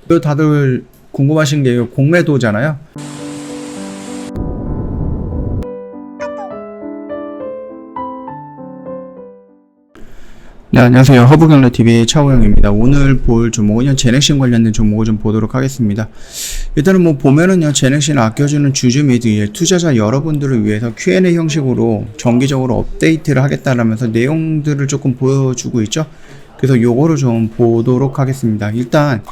또 다들 궁금하신 게 공매도잖아요. 네, 안녕하세요. 허브경제TV의 차호영입니다. 오늘 볼 종목은 제넥신 관련된 종목을 좀 보도록 하겠습니다. 일단은 보면은요, 제넥신을 아껴주는 주주 및 투자자 여러분들을 위해서 Q&A 형식으로 정기적으로 업데이트를 하겠다라면서 내용들을 조금 보여주고 있죠. 그래서 요거를 좀 보도록 하겠습니다. 일단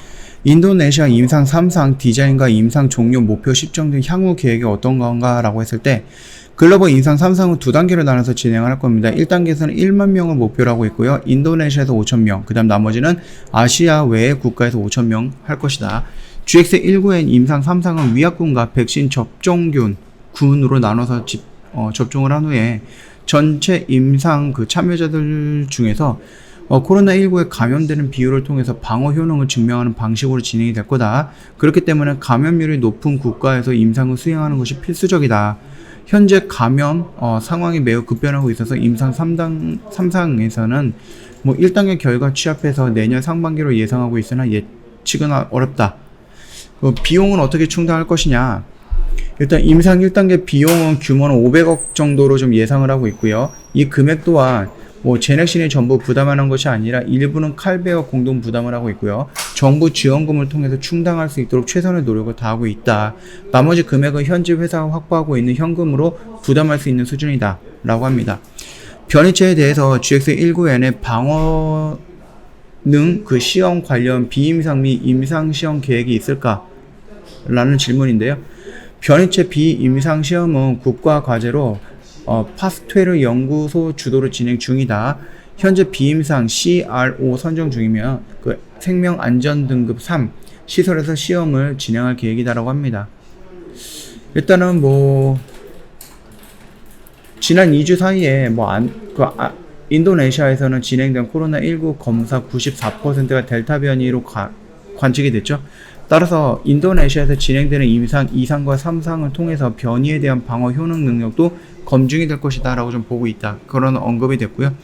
인도네시아 임상 3상 디자인과 임상 종료 목표 시점 등 향후 계획이 어떤 건가 라고 했을 때, 글로벌 임상 3상은 두 단계로 나눠서 진행을 할 겁니다. 1단계에서는 1만 명을 목표로 하고 있고요. 인도네시아에서 5,000명, 그 다음 나머지는 아시아 외의 국가에서 5,000명 할 것이다. GX19N 임상 3상은 위약군과 백신 접종군으로 나눠서 접종을 한 후에 전체 임상 참여자들 중에서 코로나19에 감염되는 비율을 통해서 방어 효능을 증명하는 방식으로 진행이 될 거다. 그렇기 때문에 감염률이 높은 국가에서 임상을 수행하는 것이 필수적이다. 현재 감염 상황이 매우 급변하고 있어서 임상 3상에서는 1단계 결과 취합해서 내년 상반기로 예상하고 있으나 예측은 어렵다. 비용은 어떻게 충당할 것이냐. 일단 임상 1단계 비용은 규모는 500억 정도로 좀 예상을 하고 있고요. 이 금액 또한 제넥신이 전부 부담하는 것이 아니라 일부는 칼베어 공동 부담을 하고 있고요. 정부 지원금을 통해서 충당할 수 있도록 최선의 노력을 다하고 있다. 나머지 금액은 현지 회사가 확보하고 있는 현금으로 부담할 수 있는 수준이다 라고 합니다. 변이체에 대해서 GX19N의 방어능 시험 관련 비임상 및 임상 시험 계획이 있을까? 라는 질문인데요. 변이체 비임상 시험은 국가 과제로 파스테르 연구소 주도로 진행 중이다. 현재 비임상 CRO 선정 중이며 생명안전등급 3 시설에서 시험을 진행할 계획이다라고 합니다. 일단은 지난 2주 사이에 인도네시아에서는 진행된 코로나19 검사 94%가 델타 변이로 관측이 됐죠. 따라서 인도네시아에서 진행되는 임상 2상과 3상을 통해서 변이에 대한 방어 효능 능력도 검증이 될 것이다 라고 좀 보고 있다. 그런 언급이 됐고요.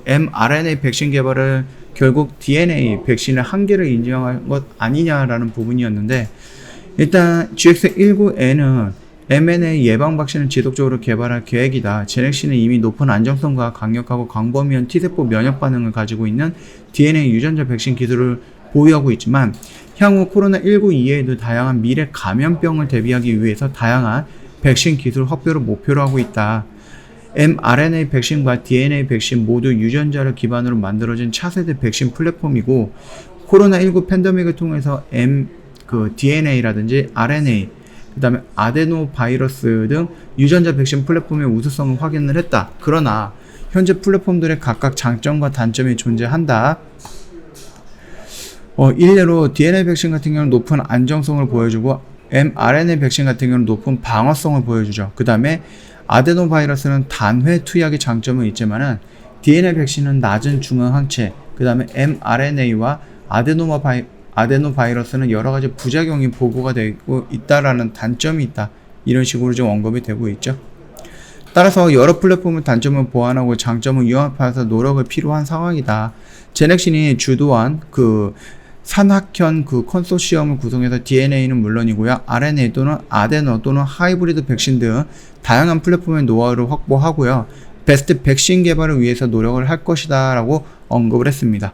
mRNA 백신 개발을 결국 DNA 백신의 한계를 인정한 것 아니냐라는 부분이었는데, 일단 GX19N은 mRNA 예방 백신을 지속적으로 개발할 계획이다. 제넥신은 이미 높은 안정성과 강력하고 광범위한 T세포 면역 반응을 가지고 있는 DNA 유전자 백신 기술을 보유하고 있지만 향후 코로나19 이외에도 다양한 미래 감염병을 대비하기 위해서 다양한 백신 기술 확보를 목표로 하고 있다. mRNA 백신과 DNA 백신 모두 유전자를 기반으로 만들어진 차세대 백신 플랫폼이고, 코로나19 팬데믹을 통해서 DNA라든지 RNA, 그 다음에 아데노 바이러스 등 유전자 백신 플랫폼의 우수성을 확인을 했다. 그러나 현재 플랫폼들의 각각 장점과 단점이 존재한다. 일례로 DNA 백신 같은 경우는 높은 안정성을 보여주고 mRNA 백신 같은 경우는 높은 방어성을 보여주죠. 그 다음에 아데노 바이러스는 단회 투약의 장점은 있지만은 DNA 백신은 낮은 중앙 항체, 그 다음에 mRNA와 아데노 바이러스는 여러 가지 부작용이 보고가 되고 있다라는 단점이 있다. 이런 식으로 좀 언급이 되고 있죠. 따라서 여러 플랫폼의 단점을 보완하고 장점을 융합해서 노력을 필요한 상황이다. 제넥신이 주도한 산학현 컨소시엄을 구성해서 DNA는 물론이고요. RNA 또는 아데노 또는 하이브리드 백신 등 다양한 플랫폼의 노하우를 확보하고요. 베스트 백신 개발을 위해서 노력을 할 것이다 라고 언급을 했습니다.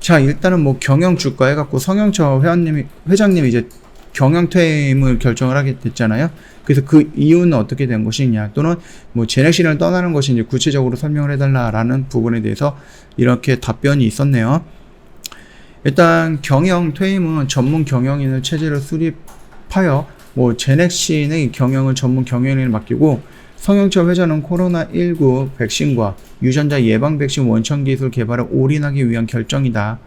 자, 일단은 경영 주가 해갖고 성영철 회장님이 이제 경영 퇴임을 결정을 하게 됐잖아요. 그래서 그 이유는 어떻게 된 것이냐, 또는 제넥신을 떠나는 것인지 구체적으로 설명을 해달라라는 부분에 대해서 이렇게 답변이 있었네요. 일단 경영 퇴임은 전문 경영인을 체제로 수립하여 제넥신의 경영을 전문 경영인을 맡기고, 성영철 회장은 코로나19 백신과 유전자 예방 백신 원천 기술 개발에 올인하기 위한 결정이다.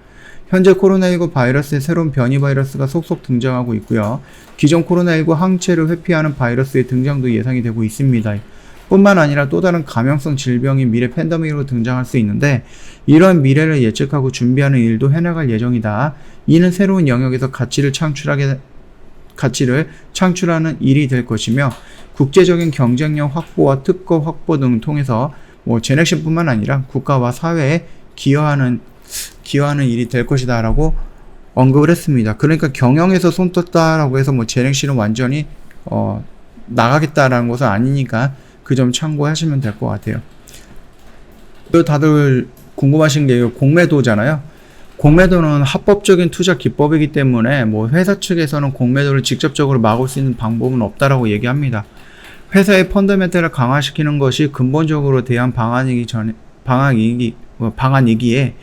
현재 코로나19 바이러스의 새로운 변이 바이러스가 속속 등장하고 있고요. 기존 코로나19 항체를 회피하는 바이러스의 등장도 예상이 되고 있습니다. 뿐만 아니라 또 다른 감염성 질병이 미래 팬데믹으로 등장할 수 있는데, 이러한 미래를 예측하고 준비하는 일도 해나갈 예정이다. 이는 새로운 영역에서 가치를 창출하는 일이 될 것이며, 국제적인 경쟁력 확보와 특허 확보 등을 통해서 제넥신뿐만 아니라 국가와 사회에 기여하는 일이 될 것이다 라고 언급을 했습니다. 그러니까 경영에서 손 떴다라고 해서 뭐 제넥시는 완전히 나가겠다라는 것은 아니니까 그 점 참고하시면 될 것 같아요. 또 다들 궁금하신 게 공매도잖아요. 공매도는 합법적인 투자 기법이기 때문에 뭐 회사 측에서는 공매도를 직접적으로 막을 수 있는 방법은 없다라고 얘기합니다. 회사의 펀더멘탈을 강화시키는 것이 근본적으로 대한 방안이기에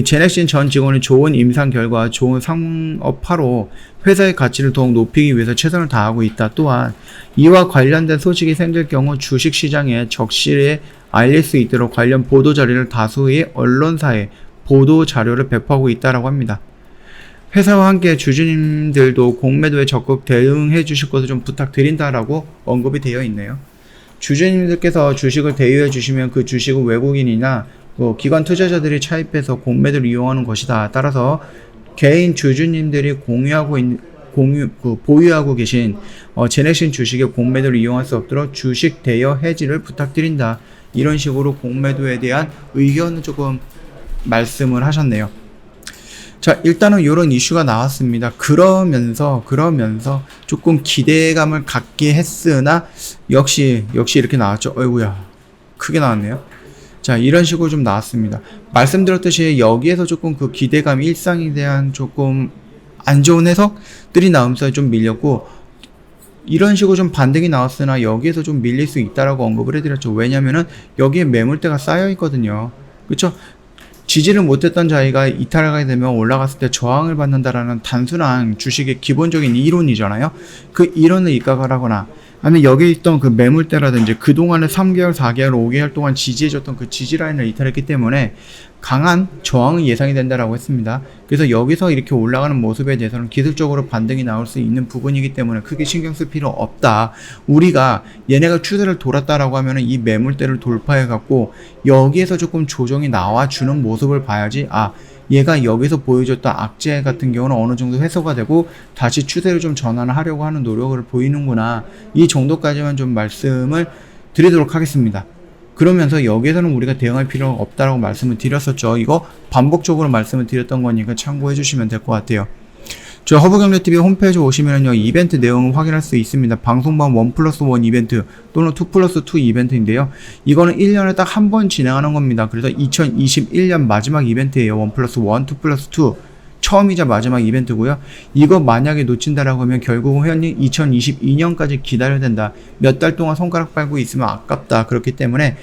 제넥신 전 직원이 좋은 임상 결과, 좋은 상업화로 회사의 가치를 더욱 높이기 위해서 최선을 다하고 있다. 또한 이와 관련된 소식이 생길 경우 주식시장에 적시에 알릴 수 있도록 관련 보도자료를 다수의 언론사에 보도자료를 배포하고 있다고 합니다. 회사와 함께 주주님들도 공매도에 적극 대응해 주실 것을 좀 부탁드린다라고 언급이 되어 있네요. 주주님들께서 주식을 대여해 주시면 그 주식은 외국인이나 기관 투자자들이 차입해서 공매도를 이용하는 것이다. 따라서 개인 주주님들이 보유하고 계신 제넥신 주식의 공매도를 이용할 수 없도록 주식 대여 해지를 부탁드린다. 이런 식으로 공매도에 대한 의견을 조금 말씀을 하셨네요. 자, 일단은 이런 이슈가 나왔습니다. 그러면서 조금 기대감을 갖게 했으나 역시 이렇게 나왔죠. 어이구야, 크게 나왔네요. 자, 이런 식으로 좀 나왔습니다. 말씀드렸듯이 여기에서 조금 그 기대감, 일상에 대한 조금 안 좋은 해석들이 나오면서 좀 밀렸고, 이런 식으로 좀 반등이 나왔으나 여기에서 좀 밀릴 수 있다라고 언급을 해드렸죠. 왜냐면은 여기에 매물대가 쌓여 있거든요. 그쵸? 지지를 못했던 자리가 이탈하게 되면 올라갔을 때 저항을 받는다라는 단순한 주식의 기본적인 이론이잖아요. 그 이론을 입각을 하거나 아니면 여기 있던 그 매물대라든지 그동안에 3개월, 4개월, 5개월 동안 지지해줬던 그 지지라인을 이탈했기 때문에 강한 저항이 예상이 된다라고 했습니다. 그래서 여기서 이렇게 올라가는 모습에 대해서는 기술적으로 반등이 나올 수 있는 부분이기 때문에 크게 신경 쓸 필요 없다. 우리가 얘네가 추세를 돌았다라고 하면은 이 매물대를 돌파해갖고 여기에서 조금 조정이 나와주는 모습을 봐야지, 얘가 여기서 보여줬던 악재 같은 경우는 어느 정도 해소가 되고 다시 추세를 좀 전환을 하려고 하는 노력을 보이는구나. 이 정도까지만 좀 말씀을 드리도록 하겠습니다. 그러면서 여기에서는 우리가 대응할 필요가 없다라고 말씀을 드렸었죠. 이거 반복적으로 말씀을 드렸던 거니까 참고해 주시면 될 것 같아요. 저 허브경제TV 홈페이지 오시면요, 이벤트 내용을 확인할 수 있습니다. 방송반 1+1 이벤트 또는 2+2 이벤트인데요. 이거는 1년에 딱 한 번 진행하는 겁니다. 그래서 2021년 마지막 이벤트예요. 1+1, 2+2. 처음이자 마지막 이벤트고요. 이거 만약에 놓친다라고 하면 결국은 회원님 2022년까지 기다려야 된다. 몇 달 동안 손가락 빨고 있으면 아깝다. 그렇기 때문에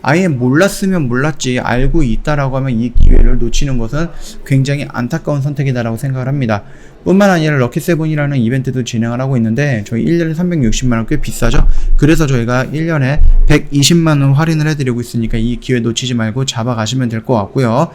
아예 몰랐으면 몰랐지 알고 있다라고 하면 이 기회를 놓치는 것은 굉장히 안타까운 선택이다라고 생각을 합니다. 뿐만 아니라 럭키세븐이라는 이벤트도 진행을 하고 있는데 저희 1년에 360만원 꽤 비싸죠. 그래서 저희가 1년에 120만원 할인을 해드리고 있으니까 이 기회 놓치지 말고 잡아가시면 될 것 같고요.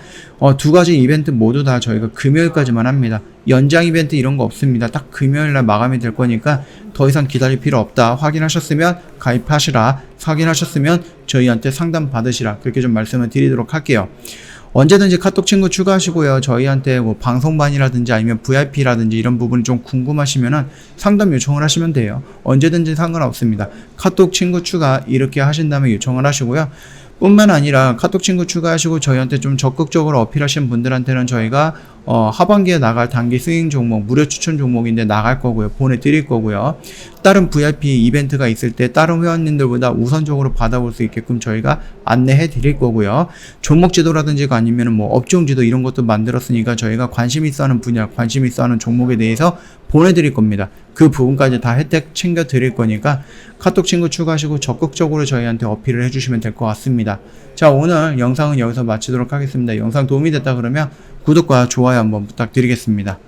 두 가지 이벤트 모두 다 저희가 금요일까지만 합니다. 연장 이벤트 이런 거 없습니다. 딱 금요일날 마감이 될 거니까 더 이상 기다릴 필요 없다. 확인하셨으면 가입하시라. 확인하셨으면 저희한테 상담 받으시라. 그렇게 좀 말씀을 드리도록 할게요. 언제든지 카톡 친구 추가하시고요. 저희한테 뭐 방송반이라든지 아니면 VIP라든지 이런 부분이 좀 궁금하시면은 상담 요청을 하시면 돼요. 언제든지 상관없습니다. 카톡 친구 추가 이렇게 하신 다음에 요청을 하시고요. 뿐만 아니라 카톡 친구 추가하시고 저희한테 좀 적극적으로 어필하신 분들한테는 저희가 하반기에 나갈 단기 스윙 종목, 무료 추천 종목인데 나갈 거고요. 보내드릴 거고요. 다른 VIP 이벤트가 있을 때 다른 회원님들보다 우선적으로 받아볼 수 있게끔 저희가 안내해 드릴 거고요. 종목 지도라든지 아니면 뭐 업종 지도 이런 것도 만들었으니까 저희가 관심 있어 하는 분야, 관심 있어 하는 종목에 대해서 보내드릴 겁니다. 그 부분까지 다 혜택 챙겨 드릴 거니까 카톡 친구 추가하시고 적극적으로 저희한테 어필을 해주시면 될 것 같습니다. 자, 오늘 영상은 여기서 마치도록 하겠습니다. 영상 도움이 됐다 그러면 구독과 좋아요 한번 부탁드리겠습니다.